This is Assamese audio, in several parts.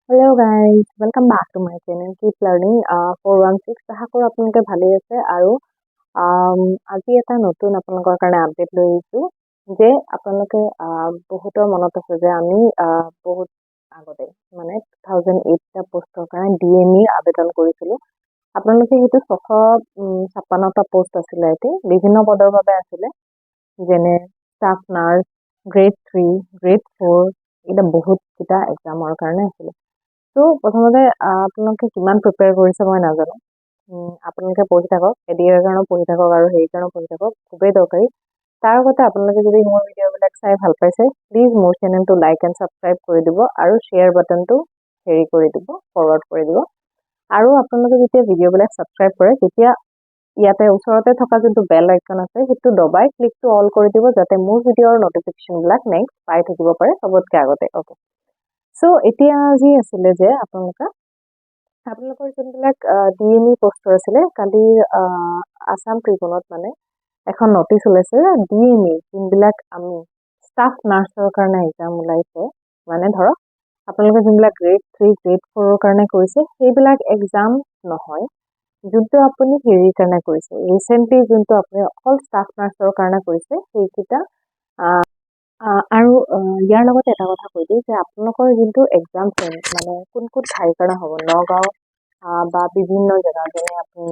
Hello guys, welcome back to my channel Keep Learning 416 আশা কৰো আপোনালোকে ভালেই আছে আৰু আজি এটা নতুন আপোনালোকৰ কাৰণে আপডেট লৈ আহিছো যে আপোনালোকে বহুতৰ মনত আছে যে আমি বহুত আগতে মানে 2008 টা পোষ্টৰ কাৰণে ডিএমই আবেদন কৰিছিলো আপোনালোকে হেতু 656 টা পোষ্ট আছিল এতে বিভিন্ন পদৰ বাবে আছিল যেনে ষ্টাফ নাৰ্ছ গ্ৰেড 3 গ্ৰেড 4 এটা বহুত কিটা এক্সামৰ কাৰণে আছিল তো প্ৰথমতে আপোনালোকে কিমান প্ৰিপেয়াৰ কৰিছে মই নাজানো আপোনালোকে পঢ়ি থাকক এডিয়াৰ কাৰণে পঢ়ি থাকক আৰু হেৰি কাৰণে পঢ়ি থাকক খুবেই দৰকাৰী তাৰ আগতে আপোনালোকে যদি মোৰ ভিডিঅ'বিলাক চাই ভাল পাইছে প্লিজ মোৰ চেনেলটো লাইক এণ্ড ছাবস্ক্ৰাইব কৰি দিব আৰু শ্বেয়াৰ বাটনটো হেৰি কৰি দিব ফৰৱাৰ্ড কৰি দিব আৰু আপোনালোকে যেতিয়া ভিডিঅ'বিলাক ছাবস্ক্ৰাইব কৰে তেতিয়া ইয়াতে ওচৰতে থকা যোনটো বেল আইকন আছে সেইটো দবাই ক্লিকটো অল কৰি দিব যাতে মোৰ ভিডিঅ'ৰ নটিফিকেশ্যনবিলাক নেক্সট পাই থাকিব পাৰে চবতকৈ আগতে অ'কে সো এতিয়া যি আছিলে যে আপোনালোকৰ যোনবিলাক ডিএমই পোষ্টৰ আছিলে কালি আসাম ট্ৰিবিউনত মানে এখন নটিচ ওলাইছে ডিএমই যোনবিলাক আমি ষ্টাফ নাৰ্ছৰ কাৰণে এক্সাম ওলাইছে মানে ধৰক আপোনালোকে যোনবিলাক গ্ৰেড 3 গ্ৰেড 4ৰ কাৰণে কৰিছে সেইবিলাক এক্সাম নহয় যোনটো আপুনি হেৰিৰ কাৰণে কৰিছে ৰিচেণ্টলি যোনটো আপুনি অকল ষ্টাফ নাৰ্ছৰ কাৰণে কৰিছে সেইকেইটা আৰু ইয়াৰ লগতে এটা কথা কৈ দিওঁ যে আপোনালোকৰ যোনটো এক্সাম মানে কোন কোন ঠাইৰ কাৰণে হ'ব নগাঁও বা বিভিন্ন জেগা যেনে আপুনি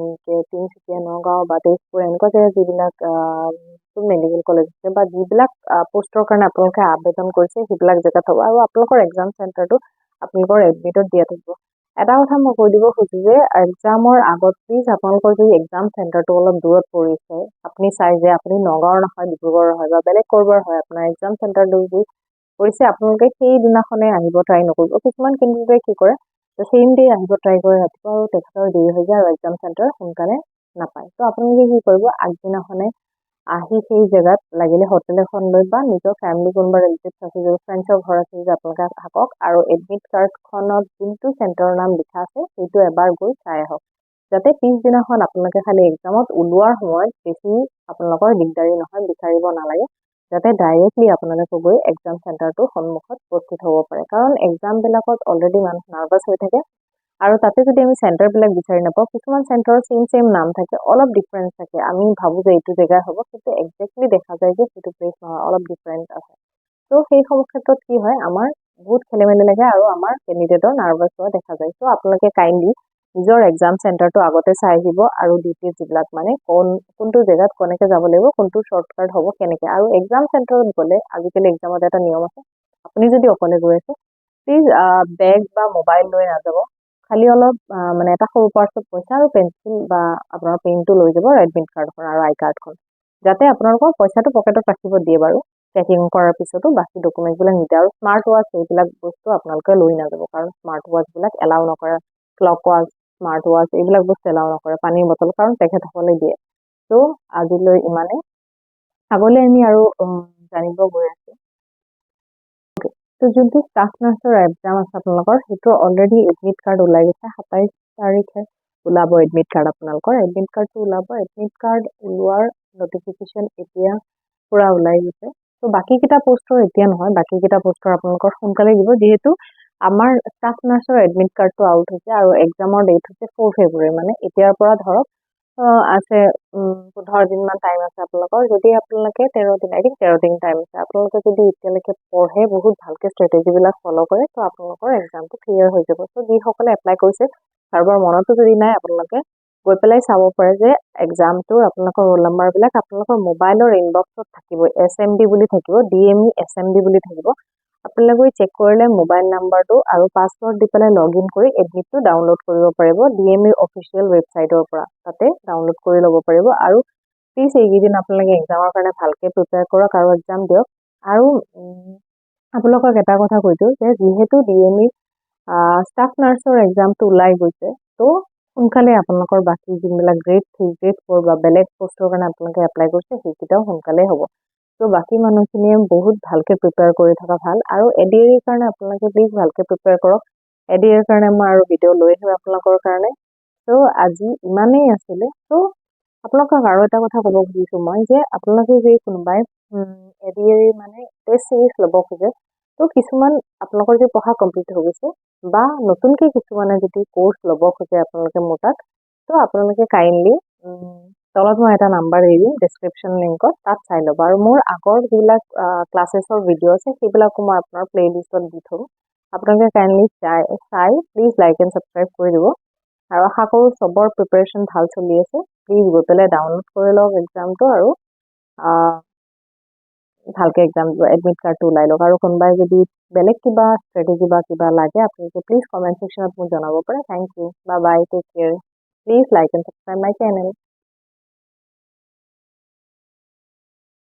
তিনিচুকীয়া নগাঁও বা তেজপুৰ এনেকুৱা জেগা যিবিলাক মেডিকেল কলেজ আছে বা যিবিলাক পোষ্টৰ কাৰণে আপোনালোকে আবেদন কৰিছে সেইবিলাক জেগাত হ'ব আৰু আপোনালোকৰ এক্সাম চেণ্টাৰটো আপোনালোকৰ এডমিটত দিয়া থাকিব এটা কথা মই কৈ দিব খুজিছোঁ যে এক্সামৰ আগত প্লিজ আপোনালোকৰ যদি এক্সাম চেণ্টাৰটো অলপ দূৰত পৰিছে আপুনি চাই যে আপুনি নগাঁৱৰ নহয় ডিব্ৰুগড়ৰ হয় বা বেলেগ ক'ৰবাৰ হয় আপোনাৰ এক্সাম চেণ্টাৰটো যদি পৰিছে আপোনালোকে সেইদিনাখনে আহিব ট্ৰাই নকৰিব কিছুমান কেণ্ডিডেটে কি কৰে ছেইম ডে আহিব ট্ৰাই কৰে ৰাতিপুৱা আৰু তেখেতৰ দেৰি হৈ যায় আৰু এক্সাম চেণ্টাৰ সোনকালে নাপায় তো আপোনালোকে কি কৰিব আগদিনাখনে আহি সেই জেগাত লাগিলে হোটেল এখন লৈ বা নিজৰ ফেমিলি কোনোবা ৰিলেটিভছ আছে যদি ফ্ৰেণ্ডছৰ ঘৰ আছে যদি আপোনালোকে থাকক আৰু এডমিট কাৰ্ডখনত যোনটো চেণ্টাৰৰ নাম লিখা আছে সেইটো এবাৰ গৈ চাই আহক যাতে পিছদিনাখন আপোনালোকে খালি এক্সামত ওলোৱাৰ সময়ত বেছি আপোনালোকৰ দিগদাৰী নহয় বিচাৰিব নালাগে যাতে ডাইৰেক্টলি আপোনালোকে গৈ এক্সাম চেণ্টাৰটোৰ সন্মুখত উপস্থিত হ'ব পাৰে কাৰণ এক্সামবিলাকত অলৰেডি মানুহ নাৰ্ভাছ হৈ থাকে আৰু তাতে যদি আমি চেণ্টাৰবিলাক বিচাৰি নাপাওঁ কিছুমান চেণ্টাৰৰ ছেইম নাম থাকে অলপ ডিফাৰেঞ্চ থাকে আমি ভাবোঁ যে এইটো জেগাই হ'ব কিন্তু একজেক্টলি দেখা যায় যে সেইটো প্লেচ নহয় অলপ ডিফাৰেঞ্চ আছে তো সেই সময় ক্ষেত্ৰত কি হয় আমাৰ বহুত খেলি মেলি লাগে আৰু আমাৰ কেণ্ডিডেটৰ নাৰ্ভাছ হোৱা দেখা যায় ত' আপোনালোকে কাইণ্ডলি নিজৰ এক্সাম চেণ্টাৰটো আগতে চাই আহিব আৰু ডিটেইলছ যিবিলাক মানে কোনটো জেগাত কেনেকৈ যাব লাগিব কোনটো শ্বৰ্টকাট হ'ব কেনেকৈ আৰু এক্সাম চেণ্টাৰত গ'লে আজিকালি এক্সামত এটা নিয়ম আছে আপুনি যদি অকলে গৈ আছে প্লিজ বেগ বা মোবাইল লৈ নাযাব খালি অলপ মানে এটা সৰু পাৰ্চত পইচা আৰু পেঞ্চিল বা আপোনাৰ পেনটো লৈ যাব এডমিট কাৰ্ডখন আৰু আই কাৰ্ডখন যাতে আপোনালোকৰ পইচাটো পকেটত ৰাখিব দিয়ে বাৰু চেকিং কৰাৰ পিছতো বাকী ডকুমেণ্টছবিলাক নিদিয়ে আৰু স্মাৰ্ট ৱাচ এইবিলাক বস্তু আপোনালোকে লৈ নাযাব কাৰণ স্মাৰ্ট ৱাচবিলাক এলাউ নকৰে ক্লক ৱাচ স্মাৰ্ট ৱাচ এইবিলাক বস্তু এলাউ নকৰে পানীৰ বটল কাৰণ তেখেতসকলে দিয়ে ত' আজিলৈ ইমানে আগলৈ আমি আৰু জানিব গৈ আছো তো যোনটো ষ্টাফ নাৰ্ছৰ এক্সাম আছে আপোনালোকৰ সেইটো অলৰেডি এডমিট কাৰ্ড ওলাই গৈছে 27 তাৰিখে ওলাব এডমিট কাৰ্ড আপোনালোকৰ এডমিট কাৰ্ডটো ওলাব এডমিট কাৰ্ড ওলোৱাৰ নটিফিকেশ্যন এতিয়া পুৰা ওলাই গৈছে তো বাকীকেইটা পোষ্টৰ এতিয়া নহয় বাকীকেইটা পোষ্টৰ আপোনালোকৰ সোনকালে দিব যিহেতু আমাৰ ষ্টাফ নাৰ্ছৰ এডমিট কাৰ্ডটো আউট হৈছে আৰু এক্সামৰ ডেট হৈছে 4 ফেব্ৰুৱাৰী মানে এতিয়াৰ পৰা ধৰক আছে 15 দিনমান টাইম আছে আপোনালোকৰ যদি আপোনালোকে 13 দিন আই থিংক 13 দিন টাইম আছে আপোনালোকে যদি এতিয়ালৈকে পঢ়ে বহুত ভালকৈ ষ্ট্ৰেটেজিবিলাক ফ'ল' কৰে তো আপোনালোকৰ এক্সামটো ক্লিয়াৰ হৈ যাব ত' যিসকলে এপ্লাই কৰিছে কাৰোবাৰ মনতো যদি নাই আপোনালোকে গৈ পেলাই চাব পাৰে যে এক্সামটোৰ আপোনালোকৰ ৰোল নাম্বাৰবিলাক আপোনালোকৰ মোবাইলৰ ইনবক্সত থাকিব SMD বুলি থাকিব DME SMD বুলি থাকিব আপোনালোকে চেক কৰিলে মোবাইল নাম্বাৰটো আৰু পাছৱৰ্ড দি পেলাই লগ ইন কৰি এডমিটটো ডাউনলোড কৰিব পাৰিব ডিএমইৰ অফিচিয়েল ৱেবছাইটৰ পৰা তাতে ডাউনলোড কৰি ল'ব পাৰিব আৰু প্লিজ এইকেইদিন আপোনালোকে এক্সামৰ কাৰণে ভালকৈ প্ৰিপেয়াৰ কৰক আৰু এক্সাম দিয়ক আৰু আপোনালোকক এটা কথা কৈ দিওঁ যে যিহেতু ডিএমই ষ্টাফ নাৰ্ছৰ এক্সামটো ওলাই গৈছে তো সোনকালে আপোনালোকৰ বাকী যোনবিলাক গ্ৰেড 3 গ্ৰেড 4 বা বেলেগ পষ্টৰ কাৰণে আপোনালোকে এপ্লাই কৰিছে সেইকেইটাও সোনকালে হ'ব তো বাকী মানুহখিনিয়ে বহুত ভালকৈ প্ৰিপেয়াৰ কৰি থকা ভাল আৰু এডিএৰ কাৰণে আপোনালোকে প্লিজ ভালকৈ প্ৰিপেয়াৰ কৰক এডিএৰ কাৰণে মই আৰু ভিডিঅ' লৈ আহিম আপোনালোকৰ কাৰণে তো আজি ইমানেই আছিলে তো আপোনালোকক আৰু এটা কথা ক'ব খুজিছোঁ মই যে আপোনালোকে যদি কোনোবাই এডিএৰ মানে টেষ্ট চিৰিজ ল'ব খোজে তো কিছুমান আপোনালোকৰ যে পঢ়া কমপ্লিট হৈ গৈছে বা নতুনকৈ কিছুমানে যদি কোৰ্চ ল'ব খোজে আপোনালোকে মোৰ তাত, তো আপোনালোকে কাইণ্ডলি তলত মই এটা নাম্বাৰ দি দিম ডেছক্ৰিপশ্যন লিংকত, তাত চাই ল'ব। আৰু মোৰ আগৰ যিবিলাক ক্লাছেছৰ ভিডিঅ' আছে সেইবিলাকো মই আপোনাৰ প্লে'লিষ্টত দি থ'ম। আপোনালোকে কাইণ্ডলি চাই প্লিজ লাইক এণ্ড ছাবস্ক্ৰাইব কৰি দিব। আৰু আশা কৰোঁ চবৰ প্ৰিপাৰেশ্যন ভাল চলি আছে। প্লিজ গৈ পেলাই ডাউনলোড কৰি লওক এক্সামটো আৰু ভালকৈ এক্সামটো এডমিট কাৰ্ডটো ওলাই লওক। আৰু কোনোবাই যদি বেলেগ কিবা ষ্ট্ৰেটেজি বা কিবা লাগে আপোনালোকে প্লিজ কমেণ্ট ছেকশ্যনত মোক জনাব পাৰে। Thank you, bye bye, take care. Please like and subscribe my channel.